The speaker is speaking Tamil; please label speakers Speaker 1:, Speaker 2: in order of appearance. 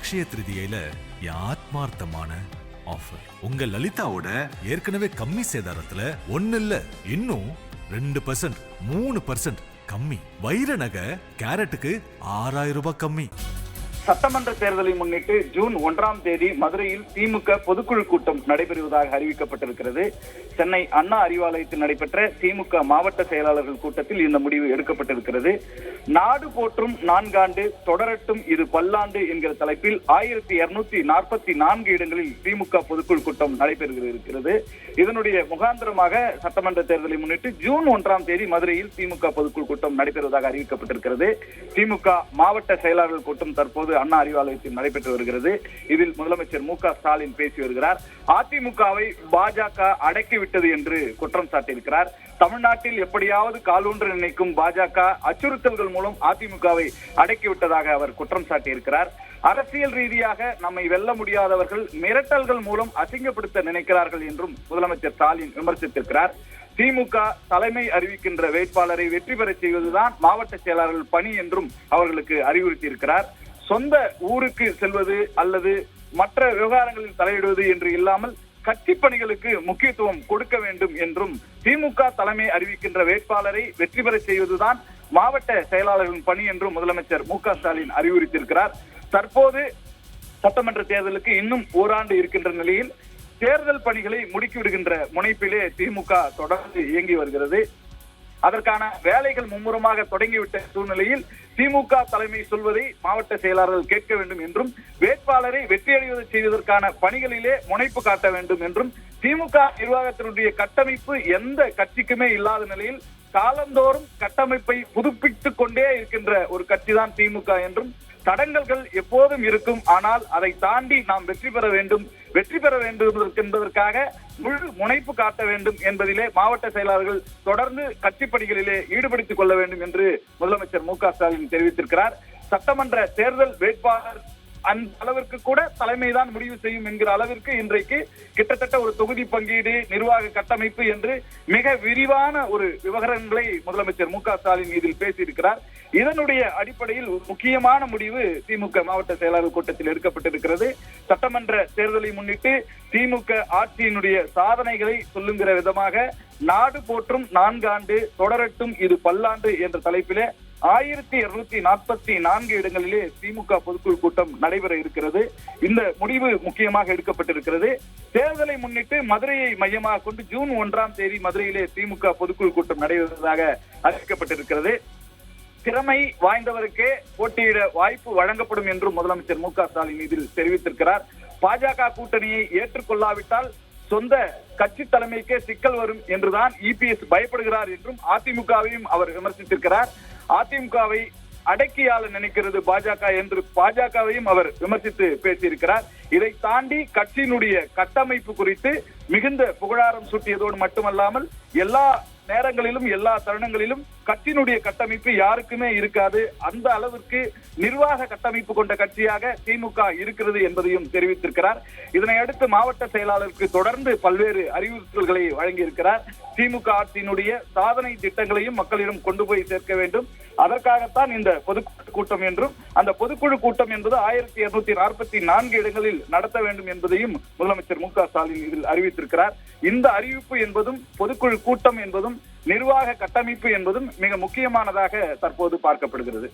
Speaker 1: அக்ஷய திருதியில ஆத்மார்த்தமான ஆஃபர். உங்க லலிதாவோட ஏற்கனவே கம்மி சேதாரத்துல ஒன்னு இல்ல இன்னும் 2%, 3% கம்மி. வைர நகை கேரட்டுக்கு 6000 ரூபாய் கம்மி.
Speaker 2: சட்டமன்ற தேர்தலை முன்னிட்டு ஜூன் 1ஆம் தேதி மதுரையில் திமுக பொதுக்குழு கூட்டம் நடைபெறுவதாக அறிவிக்கப்பட்டிருக்கிறது. சென்னை அண்ணா அறிவாலயத்தில் நடைபெற்ற திமுக மாவட்ட செயலாளர்கள் கூட்டத்தில் இந்த முடிவு எடுக்கப்பட்டிருக்கிறது. நாடு போற்றும் 4 ஆண்டு தொடரட்டும் இது பல்லாண்டு என்கிற தலைப்பில் 1244 இடங்களில் திமுக பொதுக்குழு கூட்டம் நடைபெறுகிறது. இதனுடைய முகாந்திரமாக சட்டமன்ற தேர்தலை முன்னிட்டு ஜூன் 1ஆம் தேதி மதுரையில் திமுக பொதுக்குழு கூட்டம் நடைபெறுவதாக அறிவிக்கப்பட்டிருக்கிறது. திமுக மாவட்ட செயலாளர்கள் கூட்டம் தற்போது அண்ணா அறிவாலயத்தில் நடைபெற்று வருகிறது. இதில் முதலமைச்சர் மு.க.ஸ்டாலின் பேசி வருகிறார். அதிமுகவை பாஜக அடக்கிவிட்டது என்று குற்றம் சாட்டியிருக்கிறார். தமிழ்நாட்டில் எப்படியாவது காலூன்ற நினைக்கும் பாஜக அச்சுறுத்தல்கள் மூலம் அதிமுகவை அடக்கிவிட்டதாக அவர் குற்றம் சாட்டியிருக்கிறார். அரசியல் ரீதியாக நம்மை வெல்ல முடியாதவர்கள் மிரட்டல்கள் மூலம் அசிங்கப்படுத்த நினைக்கிறார்கள் என்றும் முதலமைச்சர் ஸ்டாலின் விமர்சித்திருக்கிறார். திமுக தலைமை அறிவிக்கின்ற வேட்பாளரை வெற்றி பெற செய்வதுதான் மாவட்ட செயலாளர்கள் பணி என்றும் அவர்களுக்கு அறிவுறுத்தியிருக்கிறார். சொந்த ஊருக்கு செல்வது அல்லது மற்ற விவகாரங்களில் தலையிடுவது என்று இல்லாமல் கட்சி பணிகளுக்கு முக்கியத்துவம் கொடுக்க வேண்டும் என்றும் திமுக தலைமை அறிவிக்கின்ற வேட்பாளரை வெற்றி பெற செய்வதுதான் மாவட்ட செயலாளர்களின் பணி என்றும் முதலமைச்சர் மு.க.ஸ்டாலின் அறிவுறுத்தியிருக்கிறார். தற்போது சட்டமன்ற தேர்தலுக்கு இன்னும் ஓராண்டு இருக்கின்ற நிலையில் தேர்தல் பணிகளை முடுக்கிவிடுகின்ற முனைப்பிலே திமுக தொடர்ந்து இயங்கி வருகிறது. அதற்கான வேலைகள் மும்முரமாக தொடங்கிவிட்ட சூழ்நிலையில் திமுக தலைமை சொல்வதை மாவட்ட செயலாளர்கள் கேட்க வேண்டும் என்றும் வேட்பாளரை வெற்றியடைவதை செய்வதற்கான பணிகளிலே முனைப்பு காட்ட வேண்டும் என்றும் திமுக நிர்வாகத்தினுடைய கட்டமைப்பு எந்த கட்சிக்குமே இல்லாத நிலையில் காலந்தோறும் கட்டமைப்பை புதுப்பித்துக் கொண்டே இருக்கின்ற ஒரு கட்சி தான் திமுக என்றும் தடங்கல்கள் எப்போதும் இருக்கும், ஆனால் அதை தாண்டி நாம் வெற்றி பெற வேண்டும் என்பதற்காக முழு முனைப்பு காட்ட வேண்டும் என்பதிலே மாவட்ட செயலாளர்கள் தொடர்ந்து கட்சி பணிகளிலே ஈடுபடுத்திக் கொள்ள வேண்டும் என்று முதலமைச்சர் மு.க.ஸ்டாலின் தெரிவித்திருக்கிறார். சட்டமன்ற தேர்தல் வேட்பாளர் அந்த அளவிற்கு கூட தலைமைதான் முடிவு செய்யும் என்கிற அளவிற்கு இன்றைக்கு கிட்டத்தட்ட ஒரு தொகுதி பங்கீடு, நிர்வாக கட்டமைப்பு என்று மிக விரிவான ஒரு விவகாரங்களை முதலமைச்சர் மு.க.ஸ்டாலின் இதில் பேசியிருக்கிறார். இதனுடைய அடிப்படையில் முக்கியமான முடிவு திமுக மாவட்ட செயலாளர் கூட்டத்தில் எடுக்கப்பட்டிருக்கிறது. சட்டமன்ற தேர்தலை முன்னிட்டு திமுக ஆட்சியினுடைய சாதனைகளை சொல்லுகிற விதமாக நாடு போற்றும் 4 ஆண்டு தொடரட்டும் இது பல்லாண்டு என்ற தலைப்பிலே 1244 இடங்களிலே திமுக பொதுக்குழு கூட்டம் நடைபெற இருக்கிறது. இந்த முடிவு முக்கியமாக எடுக்கப்பட்டிருக்கிறது. தேர்தலை முன்னிட்டு மதுரையை மையமாக கொண்டு ஜூன் 1ஆம் தேதி மதுரையிலே திமுக பொதுக்குழு கூட்டம் நடைபெறுவதாக அறிவிக்கப்பட்டிருக்கிறது. திறமை வாய்ந்தவருக்கே போட்டியிட வாய்ப்பு வழங்கப்படும் என்றும் முதலமைச்சர் மு.க.ஸ்டாலின் இதில் தெரிவித்திருக்கிறார். பாஜக கூட்டணியை ஏற்றுக்கொள்ளாவிட்டால் சொந்த கட்சி தலைமைக்கே சிக்கல் வரும் என்றுதான் இபிஎஸ் பயப்படுகிறார் என்றும் அதிமுகவையும் அவர் விமர்சித்திருக்கிறார். அதிமுகவை அடக்கியாள நினைக்கிறது பாஜக என்று பாஜகவையும் அவர் விமர்சித்து பேசியிருக்கிறார். இதை தாண்டி கட்சியினுடைய கட்டமைப்பு குறித்து மிகுந்த புகழாரம் சூட்டியதோடு மட்டுமல்லாமல் எல்லா நேரங்களிலும் எல்லா தருணங்களிலும் கட்சியினுடைய கட்டமைப்பு யாருக்குமே இருக்காது, அந்த அளவிற்கு நிர்வாக கட்டமைப்பு கொண்ட கட்சியாக திமுக இருக்கிறது என்பதையும் தெரிவித்திருக்கிறார். இதனை அடுத்து மாவட்ட செயலாளருக்கு தொடர்ந்து பல்வேறு அறிவுறுத்தல்களை வழங்கியிருக்கிறார். திமுக ஆட்சியினுடைய சாதனை திட்டங்களையும் மக்களிடம் கொண்டு போய் சேர்க்க வேண்டும், அதற்காகத்தான் இந்த பொதுக்குழு கூட்டம் என்றும் அந்த பொதுக்குழு கூட்டம் என்பது 1244 இடங்களில் நடத்த வேண்டும் என்பதையும் முதலமைச்சர் மு.க.ஸ்டாலின் இதில் அறிவித்திருக்கிறார். இந்த அறிவிப்பு என்பதும் பொதுக்குழு கூட்டம் என்பதும் நிர்வாக கட்டமைப்பு என்பதும் மிக முக்கியமானதாக தற்போது பார்க்கப்படுகிறது.